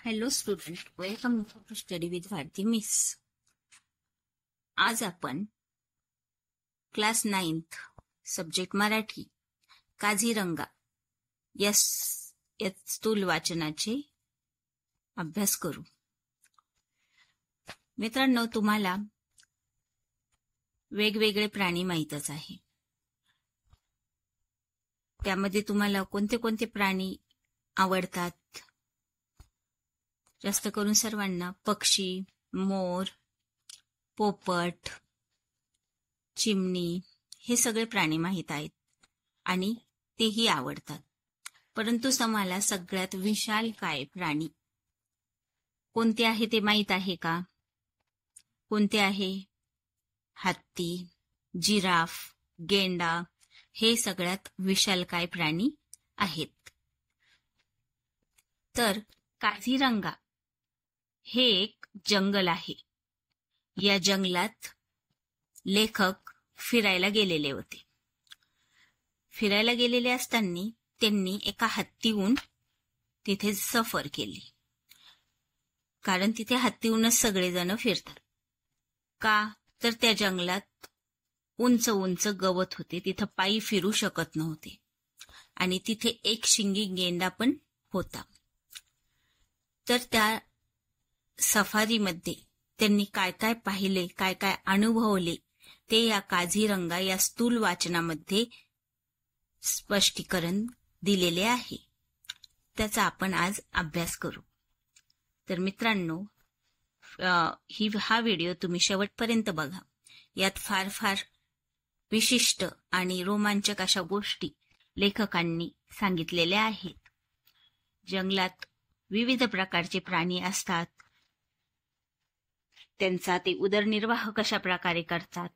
Hello student, welcome to study with Bharati miss. आज आपण class 9th subject Marathi Kaziranga या स्थूल वाचनाचे अभ्यास करू. मित्रांनो, तुम्हाला वेगवेगळे प्राणी माहीतच आहे. त्यामध्ये तुम्हाला कोणते कोणते प्राणी आवडतात? जास्त करून सर्वांना पक्षी, मोर, पोपट, चिमणी हे सगळे प्राणी माहीत आहेत आणि तेही आवडतात. परंतु तुम्हाला सगळ्यात विशालकाय प्राणी कोणते आहे ते माहीत आहे का? कोणते आहे? हत्ती, जिराफ, गेंडा हे सगळ्यात विशालकाय प्राणी आहेत. तर काझीरंगा हे एक जंगल आहे. या जंगलात लेखक फिरायला गेलेले होते. फिरायला गेलेले असताना त्यांनी एका हत्तीहून तिथे सफर केली, कारण तिथे हत्तीहूनच सगळेजण फिरतात. का तर त्या जंगलात उंच उंच गवत होते, तिथं पायी फिरू शकत नव्हते आणि तिथे एक शिंगी गेंडा पण होता. तर त्या सफारीमध्ये त्यांनी काय काय पाहिले, काय काय अनुभवले ते या काझीरंगा या स्थूल वाचनामध्ये स्पष्टीकरण दिलेले आहे. त्याचा आपण आज अभ्यास करू. तर मित्रांनो, हा व्हिडिओ तुम्ही शेवटपर्यंत बघा. यात फार फार विशिष्ट आणि रोमांचक अशा गोष्टी लेखकांनी सांगितलेल्या आहेत. जंगलात विविध प्रकारचे प्राणी असतात. त्यांचा ते उदरनिर्वाह कशा प्रकारे करतात,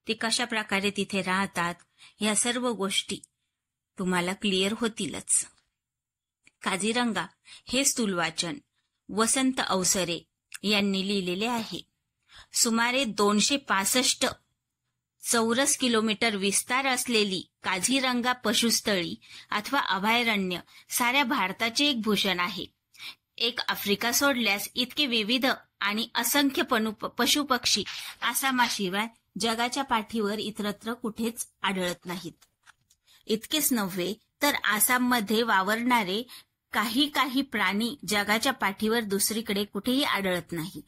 ते कशा प्रकारे तिथे राहतात, या सर्व गोष्टी तुम्हाला क्लिअर होतीलच. काझीरंगा हे स्थूल वाचन वसंत अवसरे यांनी लिहिलेले आहे. सुमारे 265 चौरस किलोमीटर विस्तार असलेली काझीरंगा पशुस्थळी अथवा अभयारण्य साऱ्या भारताचे एक भूषण आहे. एक आफ्रिका सोडल्यास इतके विविध आणि असंख्य पशुपक्षी आसामाशिवाय जगाच्या पाठीवर इतरत्र कुठेच आढळत नाहीत. इतकेच नव्हे तर आसाममध्ये वावरणारे काही काही प्राणी जगाच्या पाठीवर दुसरीकडे कुठेही आढळत नाहीत.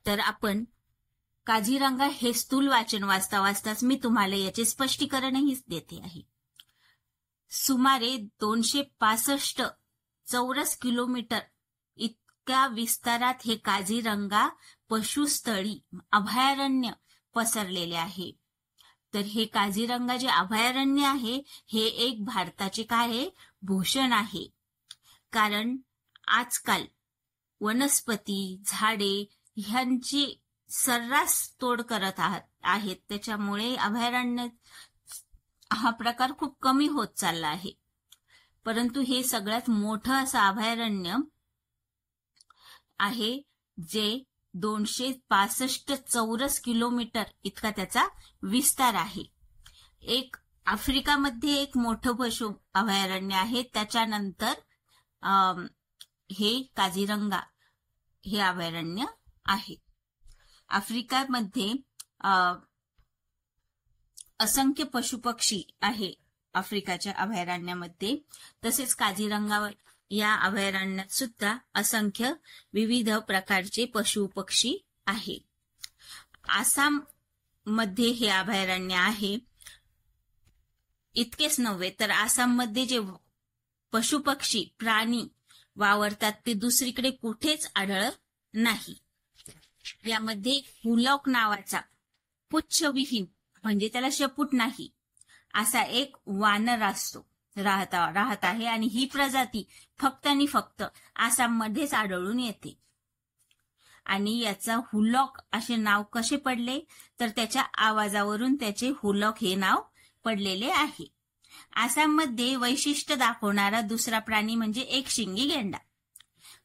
तर आपण काझीरंगा हे स्थूल वाचन वाचताच मी तुम्हाला याचे स्पष्टीकरणही देते आहे. सुमारे 265 चौरस किलोमीटर इतक्या विस्तारात हे काझीरंगा पशुस्थळी अभयारण्य पसरलेले आहे. तर हे काझीरंगा जे अभयारण्य आहे हे एक भारताचे काय आहे? भूषण आहे. कारण आजकाल वनस्पती, झाडे ह्यांची सर्रास तोड करत आहेत. त्याच्यामुळे अभयारण्य हा प्रकार खूप कमी होत चालला आहे. परंतु हे सगळ्यात मोठं असं अभयारण्य आहे जे 265 चौरस किलोमीटर इतका त्याचा विस्तार आहे. एक आफ्रिकामध्ये एक मोठं पशु अभयारण्य आहे. त्याच्यानंतर हे काझीरंगा हे अभयारण्य आहे. आफ्रिकेमध्ये असंख्य पशुपक्षी आहे आफ्रिकाच्या अभयारण्यामध्ये. तसेच काझीरंगा या अभयारण्यात सुद्धा असंख्य विविध प्रकारचे पशु पक्षी आहे. आसाम मध्ये हे अभयारण्य आहे. इतकेच नव्हे तर आसाममध्ये जे पशुपक्षी प्राणी वावरतात ते दुसरीकडे कुठेच आढळत नाही. यामध्ये हुलॉक नावाचा पुच्छविहीन म्हणजे त्याला शेपूट नाही असा एक वानर असतो राहत आहे आणि ही प्रजाती फक्त आणि फक्त आसाममध्येच आढळून येते. आणि याचा हुलॉक असे नाव कसे पडले तर त्याच्या आवाजावरून त्याचे हुलॉक हे नाव पडलेले आहे. आसाममध्ये वैशिष्ट्य दाखवणारा दुसरा प्राणी म्हणजे एक शिंगी गेंडा.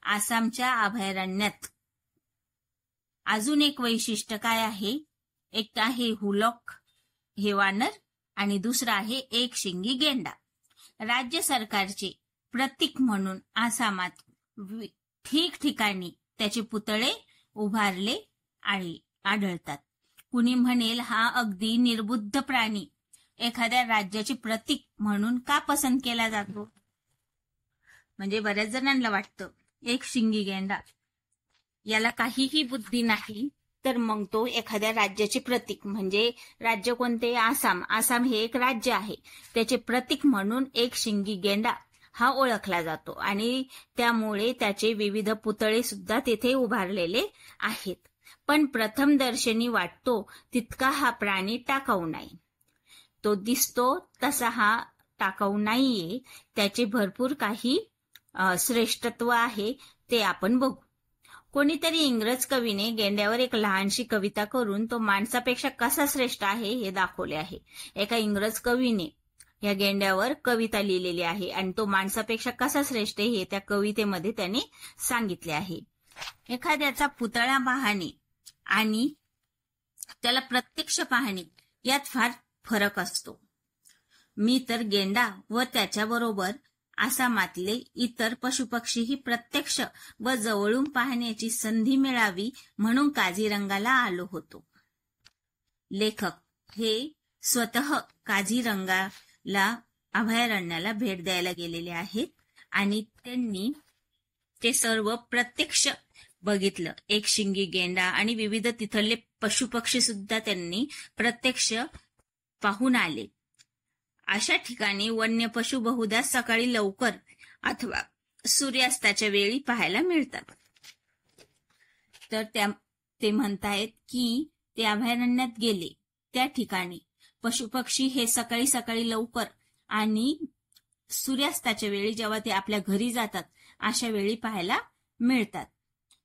आसामच्या अभयारण्यात अजून एक वैशिष्ट्य काय आहे? एक आहे हुलॉक हे वानर आणि दुसरा आहे एक शिंगी गेंडा. राज्य सरकारचे प्रतीक म्हणून आसामात ठिकठिकाणी त्याचे पुतळे उभारले आढळतात. कुणी म्हणेल, हा अगदी निर्बुद्ध प्राणी एखाद्या राज्याचे प्रतीक म्हणून का पसंत केला जातो? म्हणजे बऱ्याच जणांना वाटतं एक शिंगी गेंडा, याला काहीही बुद्धी नाही, तर मग तो एखाद्या राज्याचे प्रतीक, म्हणजे राज्य कोणते? आसाम हे एक राज्य आहे, त्याचे प्रतीक म्हणून एक शिंगी गेंडा हा ओळखला जातो आणि त्यामुळे त्याचे विविध पुतळे सुद्धा तेथे उभारलेले आहेत. पण प्रथम दर्शनी वाटतो तितका हा प्राणी टाकाऊ नाही. तो दिसतो तसा हा टाकाऊ नाहीये. त्याचे भरपूर काही श्रेष्ठत्व आहे, ते आपण बघू. कोणीतरी इंग्रज कवीने गेंड्यावर एक लहानशी कविता करून तो माणसापेक्षा कसा श्रेष्ठ आहे हे दाखवले आहे. एका इंग्रज कवीने या गेंड्यावर कविता लिहिलेली आहे आणि तो माणसापेक्षा कसा श्रेष्ठ हे त्या कवितेमध्ये त्याने सांगितले आहे. एखाद्याचा पुतळा पाहणे आणि त्याला प्रत्यक्ष पाहणे यात फार फरक असतो. मी तर गेंडा व त्याच्याबरोबर आसामातले इतर पशुपक्षीही प्रत्यक्ष व जवळून पाहण्याची संधी मिळावी म्हणून काझीरंगाला आलो होतो. लेखक हे स्वतः काझीरंगाला अभयारण्याला भेट द्यायला गेलेले आहेत आणि त्यांनी ते सर्व प्रत्यक्ष बघितलं. एक शिंगी गेंडा आणि विविध तिथले पशुपक्षी सुद्धा त्यांनी प्रत्यक्ष पाहून आले. अशा ठिकाणी वन्य पशु बहुधा सकाळी लवकर अथवा सूर्यास्ताच्या वेळी पाहायला मिळतात. तर ते म्हणतायत की ते अभयारण्यात गेले त्या ठिकाणी पशुपक्षी हे सकाळी सकाळी लवकर आणि सूर्यास्ताच्या वेळी जेव्हा ते आपल्या घरी जातात अशा वेळी पाहायला मिळतात.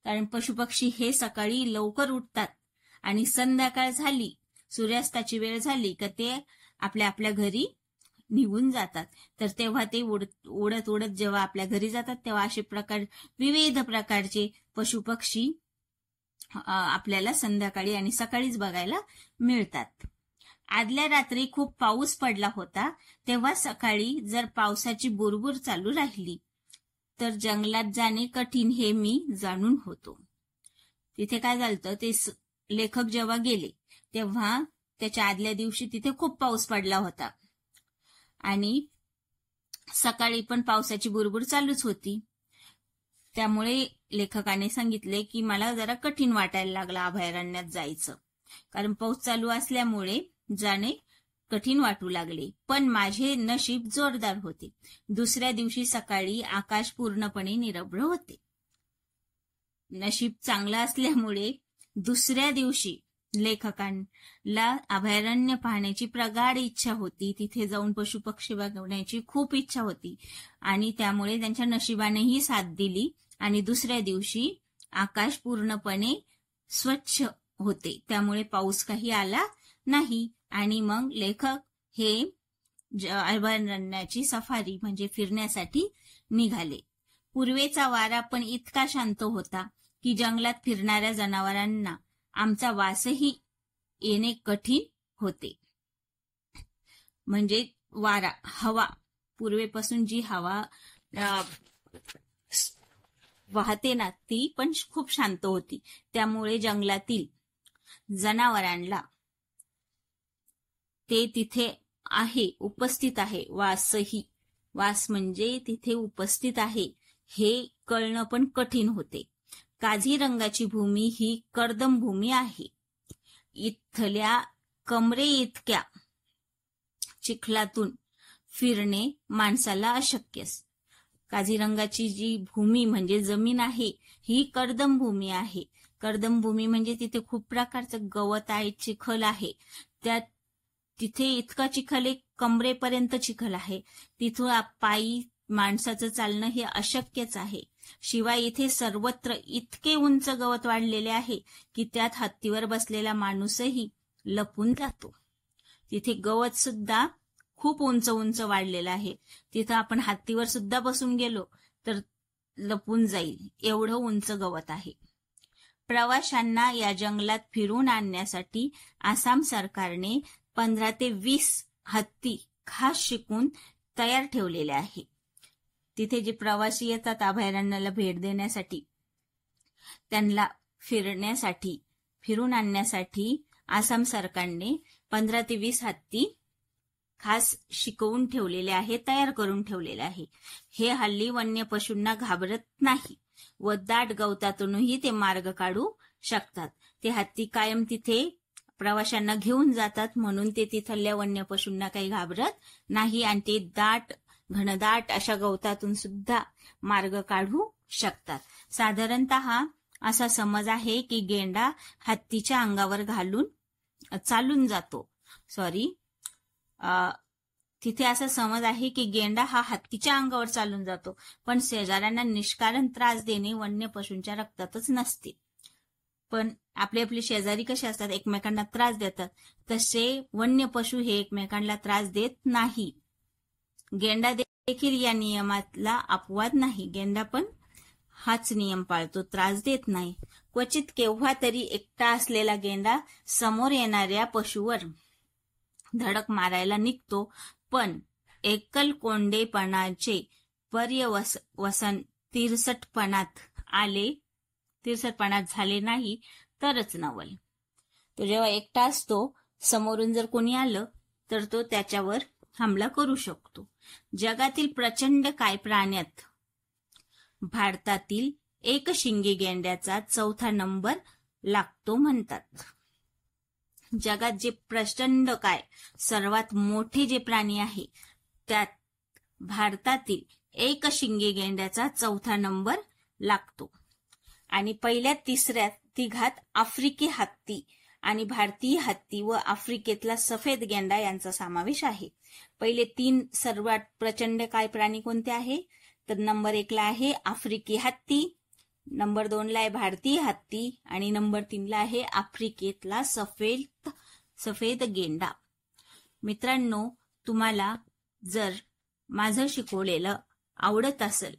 कारण पशुपक्षी हे सकाळी लवकर उठतात आणि संध्याकाळ झाली, सूर्यास्ताची वेळ झाली का ते आपल्या घरी निघून जातात. तर तेव्हा ते उडत उडत जेव्हा आपल्या घरी जातात तेव्हा असे विविध प्रकारचे पशुपक्षी आपल्याला संध्याकाळी आणि सकाळीच बघायला मिळतात. आदल्या रात्री खूप पाऊस पडला होता, तेव्हा सकाळी जर पावसाची बुरबुर चालू राहिली तर जंगलात जाणे कठीण हे मी जाणून होतो. तिथे काय झालं, ते लेखक जेव्हा गेले तेव्हा त्याच्या आदल्या दिवशी तिथे खूप पाऊस पडला होता आणि सकाळी पण पावसाची बुरबुर चालूच होती. त्यामुळे लेखकाने सांगितले की मला जरा कठीण वाटायला लागला अभयारण्यात जायचं, कारण पाऊस चालू असल्यामुळे जाणे कठीण वाटू लागले. पण माझे नशीब जोरदार होते. दुसऱ्या दिवशी सकाळी आकाश पूर्णपणे निरभ्र होते. नशीब चांगलं असल्यामुळे दुसऱ्या दिवशी लेखकांना अभयारण्य पाहण्याची प्रगाढ इच्छा होती. तिथे जाऊन पशुपक्षी बघण्याची खूप इच्छा होती आणि त्यामुळे त्यांच्या नशिबानेही साथ दिली आणि दुसऱ्या दिवशी आकाश पूर्णपणे स्वच्छ होते. त्यामुळे पाऊस काही आला नाही आणि मग लेखक हे अभयारण्याची सफारी म्हणजे फिरण्यासाठी निघाले. पूर्वेचा वारा पण इतका शांत होता की जंगलात फिरणाऱ्या जनावरांना आमचा वासही येणे कठीण होते. म्हणजे वारा, हवा, पूर्वेपासून जी हवा वाहते ना ती पण खूप शांत होती. त्यामुळे जंगलातील जनावरांना ते तिथे आहे, उपस्थित आहे, वास म्हणजे तिथे उपस्थित आहे हे कळणं पण कठीण होते. काझीरंगाची भूमी ही कर्दम भूमी आहे. इथल्या कमरे इतक्या चिखलातून फिरणे माणसाला अशक्य. काझीरंगाची जी भूमी म्हणजे जमीन आहे ही कर्दम भूमी आहे. कर्दम भूमी म्हणजे तिथे खूप प्रकारचं गवत आहे, चिखल आहे. तिथे इतका चिखल आहे, कमरेपर्यंत चिखल आहे. तिथून पायी माणसाचं चालणं हे अशक्यच आहे. शिवाय इथे सर्वत्र इतके उंच गवत वाढलेले आहे की त्यात हत्तीवर बसलेला माणूसही लपून जातो. तिथे गवत सुद्धा खूप उंच उंच वाढलेलं आहे. तिथं आपण हत्तीवर सुद्धा बसून गेलो तर लपून जाईल एवढं उंच गवत आहे. प्रवाशांना या जंगलात फिरून आणण्यासाठी आसाम सरकारने 15 ते 20 हत्ती खास शिकून तयार ठेवलेले आहे. तिथे जे प्रवासी येतात अभयारण्याला भेट देण्यासाठी, त्यांना फिरून आणण्यासाठी आसाम सरकारने 15 ते 20 हत्ती खास शिकवून ठेवलेले आहे, तयार करून ठेवलेले आहे. हे हल्ली वन्य पशूंना घाबरत नाही व दाट गवतातूनही ते मार्ग काढू शकतात. ते हत्ती कायम तिथे प्रवाशांना घेऊन जातात, म्हणून ते तिथल्या वन्य पशूंना काही घाबरत नाही आणि ते घनदाट अशा गवतातून सुद्धा मार्ग काढू शकतात. साधारणतः असा समज आहे की गेंडा हत्तीच्या अंगावर चालून जातो. तिथे असा समज आहे की गेंडा हा हत्तीच्या अंगावर चालून जातो, पण शेजाऱ्यांना निष्कारण त्रास देणे वन्य पशूंच्या रक्तातच नसते. पण आपले शेजारी कसे असतात, एकमेकांना त्रास देतात, तसे वन्य पशु हे एकमेकांना त्रास देत नाही. गेंडा देखील या नियमातला अपवाद नाही. गेंडा पण हाच नियम पाळतो, त्रास देत नाही. क्वचित केव्हा तरी एकटा असलेला गेंडा समोर येणाऱ्या पशुवर धडक मारायला निघतो, पण एकलकोंडेपणाचे पर्यवसन तिरसटपणात झाले नाही तरच नवल. तो जेव्हा एकटा असतो, समोरून जर कोणी आलं तर तो त्याच्यावर हमला करू शकतो. जगातील प्रचंड काय प्राण्यात भारतातील एकशिंगी गेंड्याचा 4था नंबर लागतो म्हणतात. जगात जे प्रचंड काय सर्वात मोठे जे प्राणी आहे, त्यात भारतातील एकशिंगी गेंड्याचा 4था नंबर लागतो. आणि पहिल्या 3ऱ्या तिघात आफ्रिकी हत्ती आणि भारतीय हत्ती व आफ्रिकेतला सफेद गेंडा यांचा समावेश आहे. पहिले 3 सर्वात प्रचंड काय प्राणी कोणते आहे, तर नंबर 1ला आहे आफ्रिकी हत्ती, नंबर 2ला आहे भारतीय हत्ती आणि नंबर 3ला आहे आफ्रिकेतला सफेद गेंडा. मित्रांनो, तुम्हाला जर माझं शिकवलेलं आवडत असेल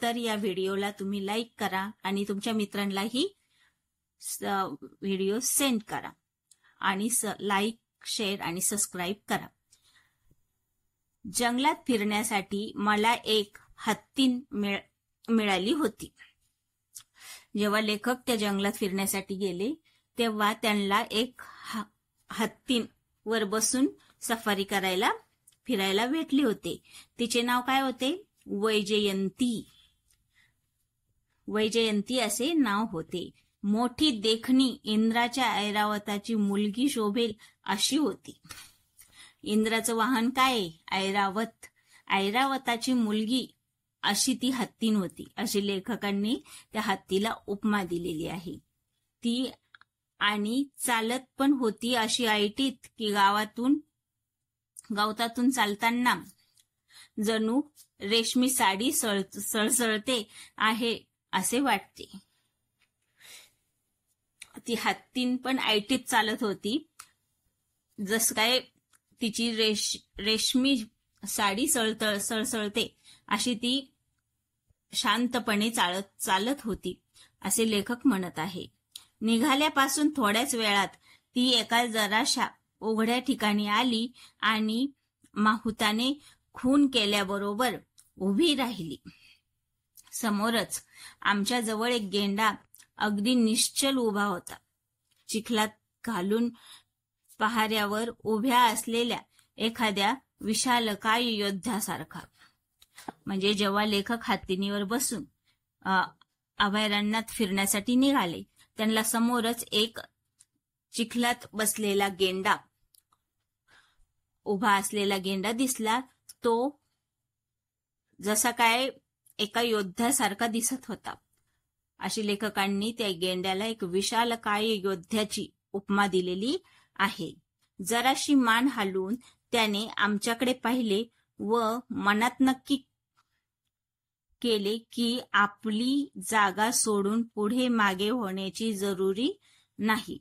तर या व्हिडिओला तुम्ही लाईक करा आणि तुमच्या मित्रांनाही व्हिडिओ सेंड करा आणि लाईक, शेअर आणि सबस्क्राईब करा. जंगलात फिरण्यासाठी मला एक हत्ती मिळाली होती. जेव्हा लेखक त्या जंगलात फिरण्यासाठी गेले तेव्हा त्यांना एक हत्तीवर बसून सफारी फिरायला भेटले होते. तिचे नाव काय होते, वैजयंती असे नाव होते. मोठी देखणी इंद्राच्या ऐरावताची मुलगी शोभेल अशी होती. इंद्राचं वाहन काय, ऐरावत. ऐरावताची मुलगी अशी ती हत्तीन होती, अशी लेखकांनी त्या हत्तीला उपमा दिलेली आहे. ती आणि चालत पण होती अशी ऐटीत की गवतातून चालताना जणू रेशमी साडी सळसळते आहे असे वाटते. ती हत्तीन पण ऐटीत चालत होती, जस काय तिची रेशमी साडी सळसळते अशी ती शांतपणे चालत होती असे लेखक म्हणत आहे. निघाल्यापासून थोड्याच वेळात ती एका जराशा उघड्या ठिकाणी आली आणि माहुताने खून केल्याबरोबर उभी राहिली. समोरच आमच्या जवळ एक गेंडा अगदी निश्चल उभा होता, चिखलात घालून पहाऱ्यावर उभ्या असलेल्या एखाद्या विशालकाय योद्ध्यासारखा. म्हणजे जेव्हा लेखक हत्तीनीवर बसून अभयारण्यात फिरण्यासाठी निघाले, त्यांना समोरच एक चिखलात बसलेला गेंडा, उभा असलेला गेंडा दिसला. तो जसा काय एका योद्ध्यासारखा दिसत होता. अशी लेखकांनी त्या गेंड्याला एक विशालकाय योद्ध्याची उपमा दिलेली आहे. जराशी मान हलवून त्याने आमच्याकडे पाहिले व मनात नक्की केले की आपली जागा सोडून पुढे मागे होण्याची जरुरी नाही.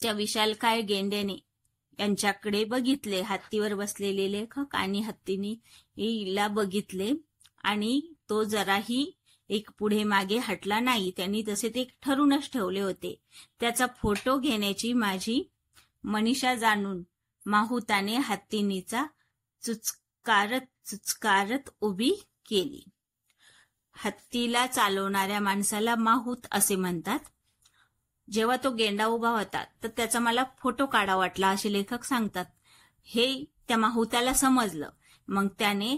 त्या विशालकाय गेंड्याने यांच्याकडे बघितले, हत्तीवर बसलेले लेखक आणि हत्तीने हिला बघितले आणि तो जराही एक पुढे मागे हटला नाही. त्यांनी तसे ते ठरूनच ठेवले होते. त्याचा फोटो घेण्याची माझी मनीषा जाणून माहुताने हत्तीनीचा चुचकारत उभी केली. हत्तीला चालवणाऱ्या माणसाला माहूत असे म्हणतात. जेव्हा तो गेंडा उभा होता तर त्याचा मला फोटो काढा वाटला असे लेखक सांगतात. हे त्या माहुताला समजलं. मग त्याने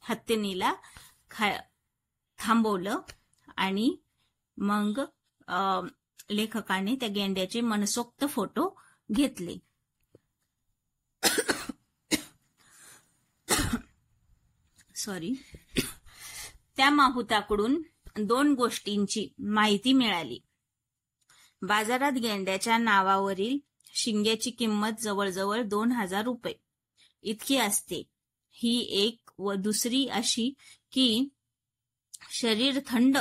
हत्तीनीला थांबवलं आणि मग लेखकाने त्या गेंड्याचे मनसोक्त फोटो घेतले. त्या माहुताकडून 2 गोष्टींची माहिती मिळाली. बाजारात गेंड्याच्या नावावरील शिंग्याची किंमत जवळजवळ 2000 रुपये इतकी असते. ही एक व दुसरी अशी की शरीर थंड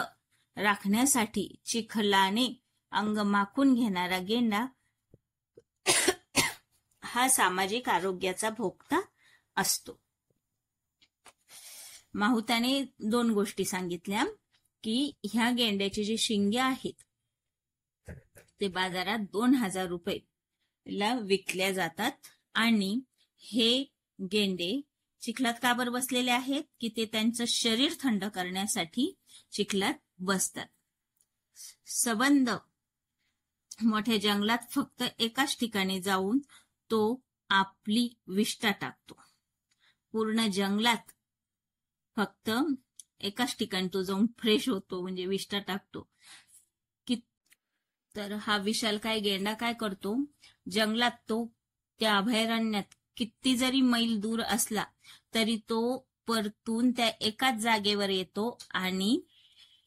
राखण्यासाठी चिखलाने अंग माखून घेणारा गेंडा हा सामाजिक आरोग्याचा भोगता असतो. माहुताने 2 गोष्टी सांगितल्या की ह्या गेंड्याचे जे शिंगे आहेत ते बाजारात 2000 रुपये विकल्या जातात आणि हे गेंडे चिखलात का बरं बसलेले आहेत की ते त्यांचं शरीर थंड करण्यासाठी चिखलात बसतात. सबंध मोठ्या जंगलात फक्त एकाच ठिकाणी जाऊन तो आपली विष्ठा टाकतो. पूर्ण जंगलात फक्त एकाच ठिकाणी तो जाऊन फ्रेश होतो म्हणजे विष्ठा टाकतो. तर हा विशालकाय गेंडा काय करतो, जंगलात तो त्या अभयारण्यात किती जरी मैल दूर असला तरी तो परतून त्या एकाच जागेवर येतो आणि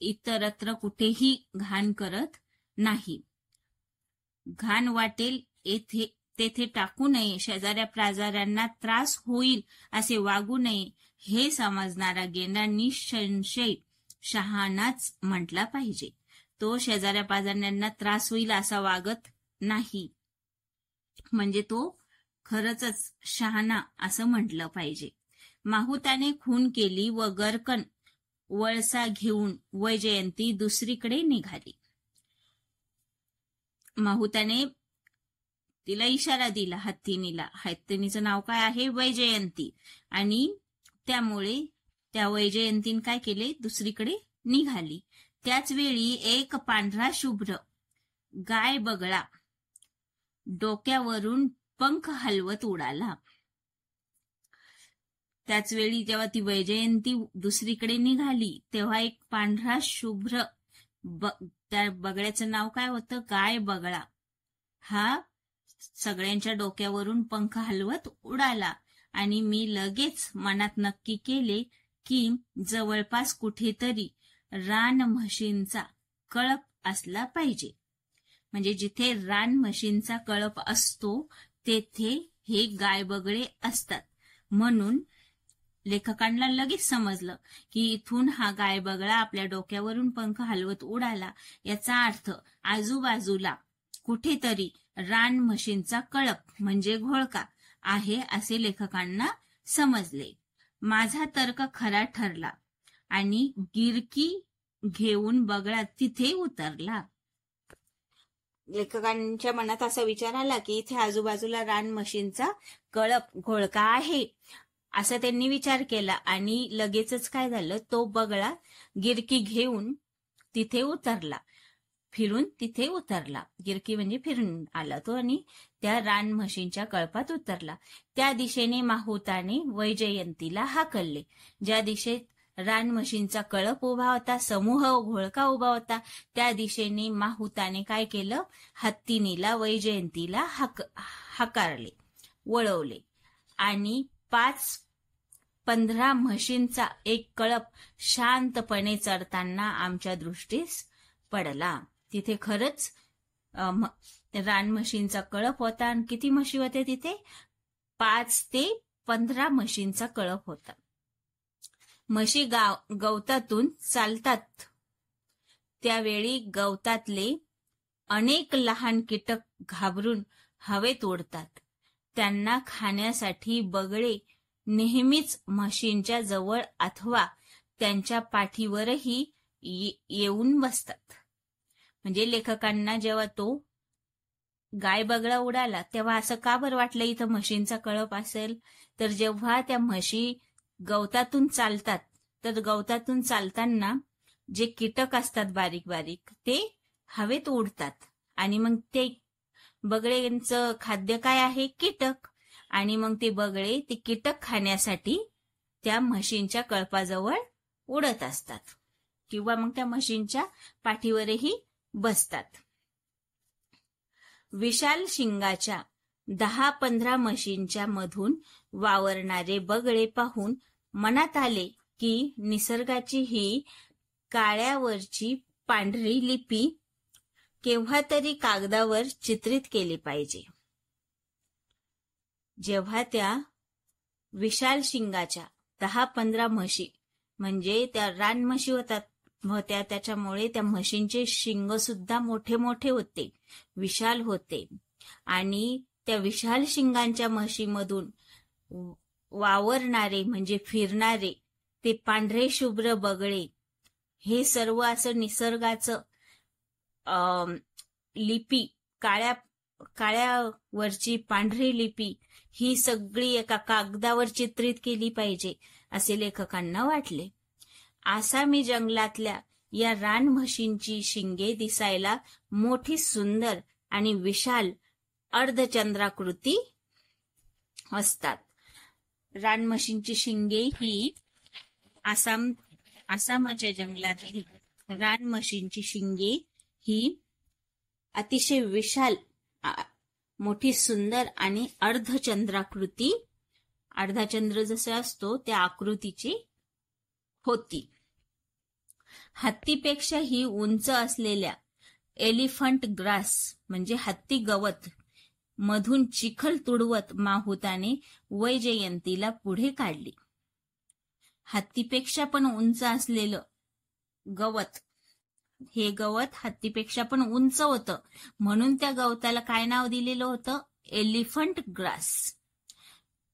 इतरत्र कुठेही घाण करत नाही. घाण वाटेल तेथे टाकू नये, शेजाऱ्या पाजाऱ्यांना त्रास होईल असे वागू नये हे समजणारा गेंडा निसंशय शहाणाच म्हटला पाहिजे. तो शेजाऱ्या पाजाऱ्यांना त्रास होईल असा वागत नाही म्हणजे तो खरंच शहाणा असं म्हटलं पाहिजे. माहुताने खून केली व गरकन वळसा घेऊन वैजयंती दुसरीकडे निघाली. माहुताने तिला इशारा दिला हत्तीनीला. हत्तीनीचं नाव काय आहे, वैजयंती. आणि त्यामुळे त्या वैजयंतीने काय केले, दुसरीकडे निघाली. त्याच वेळी एक पांढरा शुभ्र गाय बगळा डोक्यावरून पंख हलवत उडाला. त्याच वेळी जेव्हा ती वैजयंती दुसरीकडे निघाली तेव्हा एक पांढरा शुभ्र त्या बगळ्याचं नाव काय होतं, गाय बगळा, हा सगळ्यांच्या डोक्यावरून पंख हलवत उडाला. आणि मी लगेच मनात नक्की केले की जवळपास कुठेतरी रान म्हशींचा कळप असला पाहिजे. म्हणजे जिथे रान म्हशींचा कळप असतो तेथे हे गाय बगळे असतात. म्हणून लेखकांना लगेच समजलं की इथून हा गाय बगळा आपल्या डोक्यावरून पंख हलवत उडाला. याचा अर्थ आजूबाजूला कुठेतरी रान म्हशींचा कळप म्हणजे घोळका आहे असे लेखकांना समजले. माझा तर्क खरा ठरला आणि गिरकी घेऊन बगळा तिथे उतरला. लेखकांच्या मनात असा विचार आला की इथे आजूबाजूला रान म्हशींचा कळप घोळका आहे असा त्यांनी विचार केला आणि लगेचच काय झालं, तो बगळा गिरकी घेऊन तिथे उतरला, फिरून तिथे उतरला. गिरकी म्हणजे फिरून आला तो आणि त्या रान म्हशींच्या कळपात उतरला. त्या दिशेने माहुताने वैजयंतीला हाकलले. ज्या दिशेत रान म्हशींचा कळप उभा होता, समूह घोळका उभा होता, त्या दिशेने माहुताने काय केलं, हत्तीनीला वैजयंतीला हाकारले, वळवले आणि 5-15 म्हशींचा एक कळप शांतपणे चरताना आमच्या दृष्टीस पडला. तिथे खरंच रान म्हशींचा कळप होता. आणि किती म्हशी होते तिथे, 5 ते 15 म्हशींचा कळप होता. म्हशी गवतातून चालतात त्यावेळी गवतातले अनेक लहान कीटक घाबरून हवेत उडतात. त्यांना खाण्यासाठी बगळे नेहमीच म्हशींच्या जवळ अथवा त्यांच्या पाठीवरही येऊन बसतात. म्हणजे लेखकांना जेव्हा तो गाय बगळा उडाला तेव्हा असं का बरं वाटलं इथं म्हशींचा कळप असेल, तर जेव्हा त्या म्हशी गवतातून चालतात, तर गवतातून चालताना जे कीटक असतात बारीक बारीक ते हवेत उडतात आणि मग ते बगळेंचं खाद्य काय आहे? कीटक. आणि मग ते बगळे ते कीटक खाण्यासाठी त्या म्हशींच्या कळपाजवळ उडत असतात किंवा मग त्या म्हशींच्या पाठीवरही बसतात. विशाल शिंगाच्या 10-15 म्हशींच्या मधून वावरणारे बगळे पाहून मनात आले की निसर्गाची ही काळ्यावरची पांढरी लिपी केव्हा तरी कागदावर चित्रित केली पाहिजे. जेव्हा त्या विशाल शिंगाच्या 10-15 म्हशी म्हणजे त्या रानम्हशी होत्या, त्याच्यामुळे त्या म्हशींचे शिंग सुद्धा मोठे मोठे होते, विशाल होते. आणि त्या विशाल शिंगांच्या म्हशीमधून वावरणारे म्हणजे फिरणारे ते पांढरे शुभ्र बगळे, हे सर्व असं निसर्गाचं लिपी, काळ्यावरची पांढरी लिपी ही सगळी एका कागदावर चित्रित केली पाहिजे असे लेखकांना वाटले. आसामी जंगलातल्या या रानम्हशींची शिंगे दिसायला मोठी, सुंदर आणि विशाल अर्धचंद्राकृती असतात. रानम्हशींची शिंगे ही आसामच्या जंगलातील रानम्हशींची शिंगे ही अतिशय विशाल, मोठी, सुंदर आणि अर्धचंद्राकृती, अर्धाचंद्र जसे असतो त्या आकृतीची होती. हत्तीपेक्षा ही उंच असलेल्या एलिफंट ग्रास म्हणजे हत्ती गवत मधून चिखल तुडवत माहुताने वैजयंतीला पुढे काढली. हत्तीपेक्षा पण उंच असलेलं गवत, हे गवत हत्तीपेक्षा पण उंच होतं, म्हणून त्या गवताला काय नाव दिलेलं होतं? Elephant grass.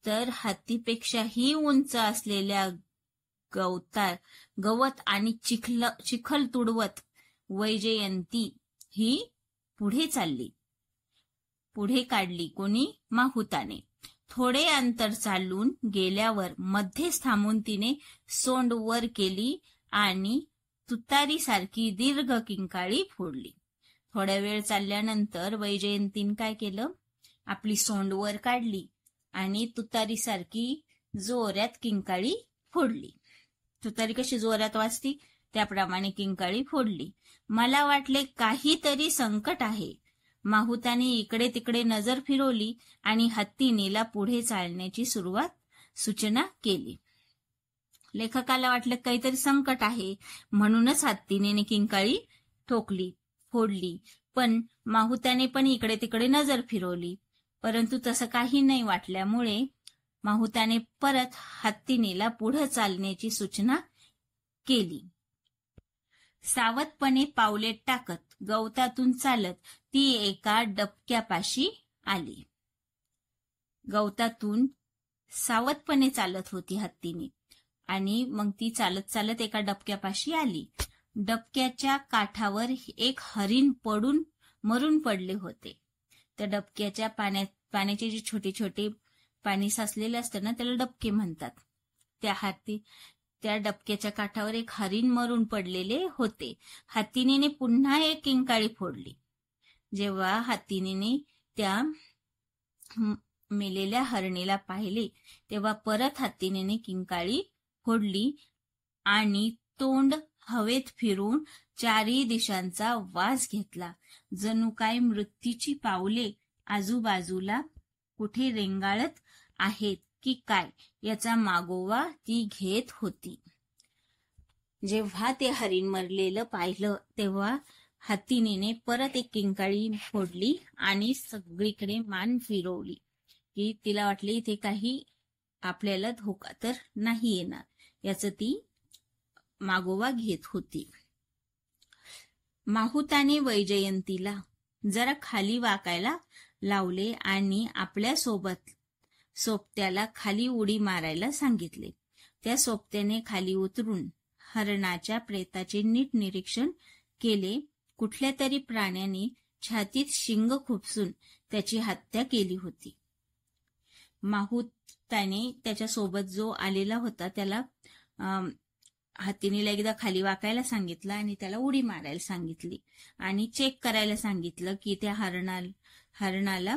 तर हत्तीपेक्षाही उंच असलेल्या गवत आणि चिखल तुडवत वैजयंती ही पुढे चालली, पुढे काढली. कोणी? माहुताने. थोडे अंतर चालून गेल्यावर मध्येच थांबून तिने सोंड वर केली आणि तुतारीसारखी दीर्घ किंकाळी फोडली. थोड्या वेळ चालल्यानंतर वैजयंतीने काय केलं? आपली सोंड वर काढली आणि तुतारीसारखी जोरात किंकाळी फोडली. तुतारी कशी जोरात वाजती त्याप्रमाणे किंकाळी फोडली. मला वाटले काहीतरी संकट आहे. माहुताने इकडे तिकडे नजर फिरवली आणि हत्तीनेला पुढे चालण्याची सूचना केली. लेखकाला वाटलं काहीतरी संकट आहे, म्हणूनच हत्तीने किंकाळी फोडली. पण माहुताने पण इकडे तिकडे नजर फिरवली, परंतु तसं काही नाही वाटल्यामुळे माहुताने परत हत्तीनेला पुढे चालण्याची सूचना केली. सावधपणे पावले टाकत गवतातून चालत ती एका डबक्यापाशी आली. गवतातून सावधपणे चालत होती हत्तीने आणि मग ती चालत चालत एका डबक्यापाशी आली. डबक्याच्या काठावर एक हरिण मरून पडले होते. त्या डबक्याच्या पाण्याचे जे छोटे छोटे पाणी साचलेले असतं ना, त्याला डबके म्हणतात. त्या डबक्याच्या काठावर एक हरिण मरून पडलेले होते. हत्तीने पुन्हा एक किंकाळी फोडली. जेव्हा हत्तीने त्या मेलेल्या हरणीला पाहिले तेव्हा परत हत्तीने किंकाळी फोडली आणि तोंड हवेत फिरून चारही दिशांचा वास घेतला. जणू काय मृत्यूची पावले आजूबाजूला कुठे रेंगाळत आहेत की काय याचा मागोवा ती घेत होती. जेव्हा ते हरिण मरलेलं पाहिलं तेव्हा हत्तीने परत एक किंकाळी फोडली आणि सगळीकडे मान फिरवली की तिला वाटले इथे काही आपल्याला धोका तर नाही येणार याचं ती मागोवा घेत होती. माहुताने वैजयंतीला जरा खाली वाकायला लावले आणि आपल्या सोबत्याला खाली उडी मारायला सांगितले. त्या सोबत्याने खाली उतरून हरणाच्या प्रेताचे नीट निरीक्षण केले. कुठल्या तरी प्राण्याने छातीत शिंग खुपसून त्याची हत्या केली होती. त्याने त्याच्यासोबत जो आलेला होता त्याला हत्तीनीला एकदा खाली वाकायला सांगितलं आणि त्याला उडी मारायला सांगितली आणि चेक करायला सांगितलं की त्या हरणाला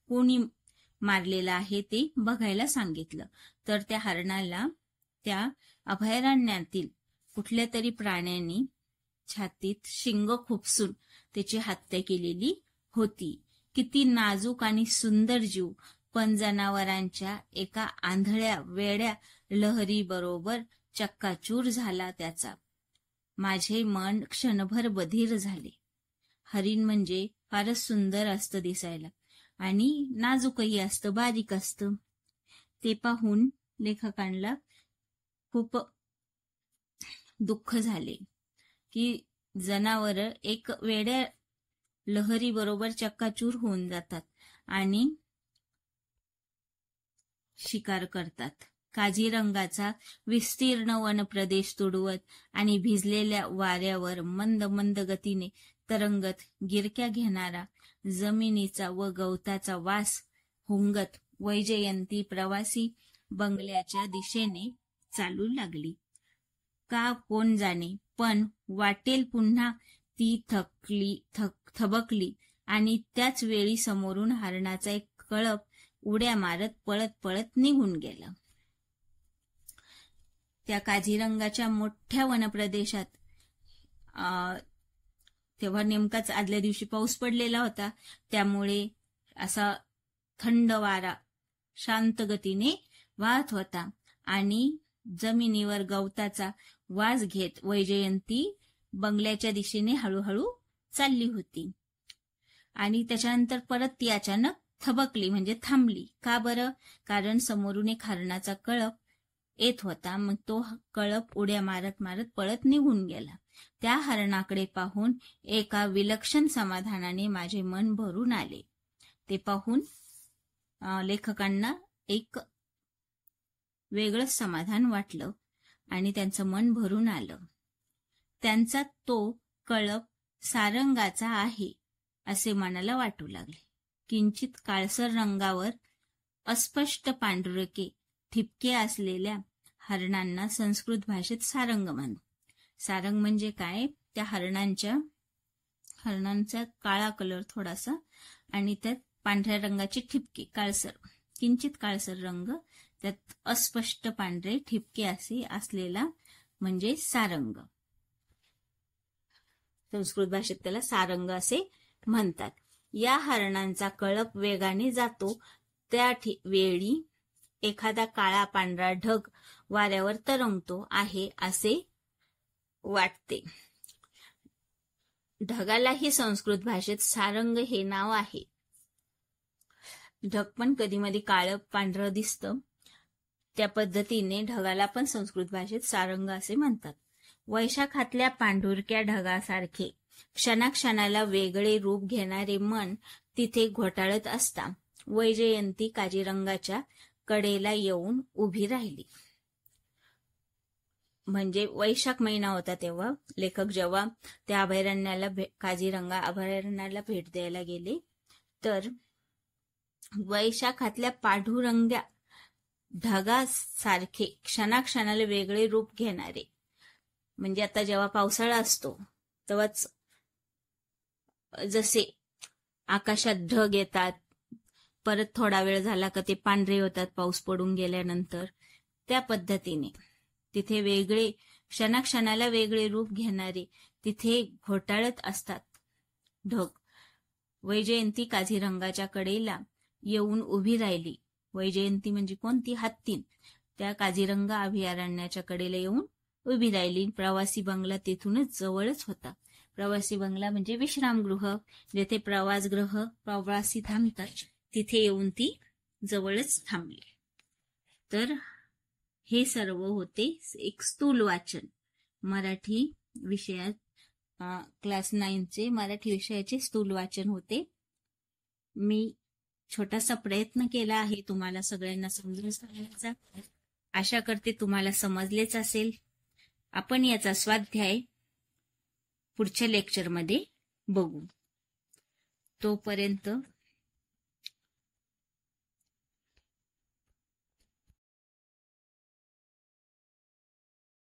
कोणी मारलेलं आहे ते बघायला सांगितलं. तर त्या हरणाला त्या अभयारण्यातील कुठल्या तरी प्राण्याने छातीत शिंग खुपसून त्याची हत्या केलेली होती. किती नाजूक आणि सुंदर जीव, पण जनावरांच्या एका आंधळ्या वेड्या लहरी बरोबर चक्काचूर झाला त्याचा. माझे मन क्षणभर बधीर झाले. हरिण म्हणजे फारच सुंदर असतं दिसायला आणि नाजूकही असतं, बारीक असतं. ते पाहून लेखकांना खूप दुःख झाले की जनावर एक वेड्या लहरी बरोबर चक्काचूर होऊन जातात आणि शिकार करतात. काझीरंगाचा विस्तीर्ण वनप्रदेश तुडवत आणि भिजलेल्या वाऱ्यावर मंद मंद गतीने तरंगत गिरक्या घेणारा जमिनीचा व गवताचा वास हुंगत वैजयंती प्रवासी बंगल्याच्या दिशेने चालू लागली. का कोण जाणे, पण वाटेल पुन्हा ती थबकली आणि त्याच वेळी समोरून हरणाचा एक कळप उड्या मारत पळत पळत निघून गेला. त्या काझीरंगाच्या मोठ्या वनप्रदेशात तेव्हा नेमकाच आदल्या दिवशी पाऊस पडलेला होता, त्यामुळे असा थंड वारा शांत गतीने वाहत होता आणि जमिनीवर गवताचा वास घेत वैजयंती बंगल्याच्या दिशेने हळूहळू चालली होती. आणि त्याच्यानंतर परत ती अचानक थबकली, म्हणजे थांबली. का बरं? कारण समोरून एक हरणाचा कळप येत होता. मग तो कळप उड्या मारत मारत पळत निघून गेला. त्या हरणाकडे पाहून एका विलक्षण समाधानाने माझे मन भरून आले. ते पाहून लेखकांना एक वेगळंच समाधान वाटलं आणि त्यांचं मन भरून आलं. त्यांचा तो कळप सारंगाचा आहे असे मनाला वाटू लागले. किंचित काळसर रंगावर अस्पष्ट पांढुरके ठिपके असलेल्या हरणांना संस्कृत भाषेत सारंग म्हणतात. सारंग म्हणजे काय? त्या हरणांचा काळा कलर थोडासा आणि त्यात पांढऱ्या रंगाची ठिपके, किंचित काळसर रंग, त्यात अस्पष्ट पांढरे ठिपके असे असलेला म्हणजे सारंग. संस्कृत भाषेत त्याला सारंग असे म्हणतात. या हरणांचा कळप वेगाने जातो त्या वेळी एखादा काळा पांढरा ढग वाऱ्यावर तरंगतो आहे असे वाटते. ढगालाही संस्कृत भाषेत सारंग हे नाव आहे. ढग पण कधी मधी काळं पांढरं दिसतं, त्या पद्धतीने ढगाला पण संस्कृत भाषेत सारंग असे म्हणतात. वैशाखातल्या पांढुरक्या ढगासारखे क्षणाक्षणाला वेगळे रूप घेणारे मन तिथे घोटाळत असता वैजयंती काझीरंगाच्या कडेला येऊन उभी राहिली. म्हणजे वैशाख महिना होता तेव्हा लेखक जेव्हा त्या काझीरंगा अभयारण्याला भेट द्यायला गेले, तर वैशाखातल्या पांढुरंग्या ढगासारखे क्षणाक्षणाला वेगळे रूप घेणारे, म्हणजे आता जेव्हा पावसाळा असतो तेव्हाच जसे आकाशात ढग येतात, परत थोडा वेळ झाला का ते पांढरे होतात पाऊस पडून गेल्यानंतर, त्या पद्धतीने तिथे वेगळे क्षणाक्षणाला वेगळे रूप घेणारे तिथे घोटाळत असतात ढग. वैजयंती काझीरंगाच्या कडेला येऊन उभी राहिली. वैजयंती म्हणजे कोणती? हत्ती. त्या काझीरंगा अभयारण्याच्या कडेला येऊन उभी राहिली. प्रवासी बंगला तिथूनच जवळच होता. प्रवासी बंगला म्हणजे विश्रामगृह, जेथे प्रवासी थांबतात, तिथे येऊन ती जवळच थांबली. तर हे सर्व होते एक स्थूल वाचन मराठी विषयात, क्लास 9चे मराठी विषयाचे स्थूल वाचन होते. मी छोटासा प्रयत्न केला आहे तुम्हाला सगळ्यांना समजून सांगण्याचा. आशा करते तुम्हाला समजलेच असेल. आपण याचा स्वाध्याय पुढच्या लेक्चरमध्ये बघू. तोपर्यंत